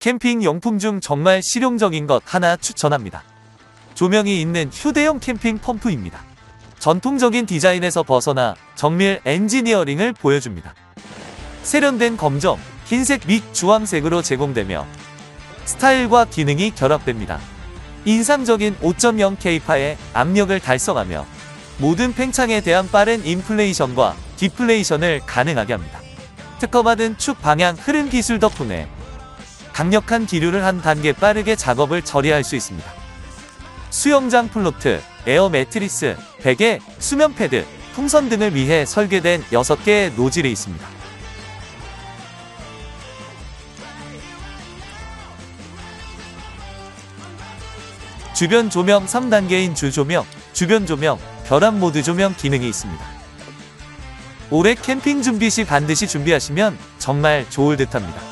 캠핑 용품 중 정말 실용적인 것 하나 추천합니다. 조명이 있는 휴대용 캠핑 펌프입니다. 전통적인 디자인에서 벗어나 정밀 엔지니어링을 보여줍니다. 세련된 검정, 흰색 및 주황색으로 제공되며 스타일과 기능이 결합됩니다. 인상적인 5.0 K파의 압력을 달성하며 모든 팽창에 대한 빠른 인플레이션과 디플레이션을 가능하게 합니다. 특허받은 축 방향 흐름 기술 덕분에 강력한 기류를 한 단계 빠르게 작업을 처리할 수 있습니다. 수영장 플로트, 에어 매트리스, 베개, 수면 패드, 풍선 등을 위해 설계된 6개의 노즐이 있습니다. 주변 조명 3단계인 주조명, 주변 조명, 결합 모드 조명 기능이 있습니다. 올해 캠핑 준비 시 반드시 준비하시면 정말 좋을 듯합니다.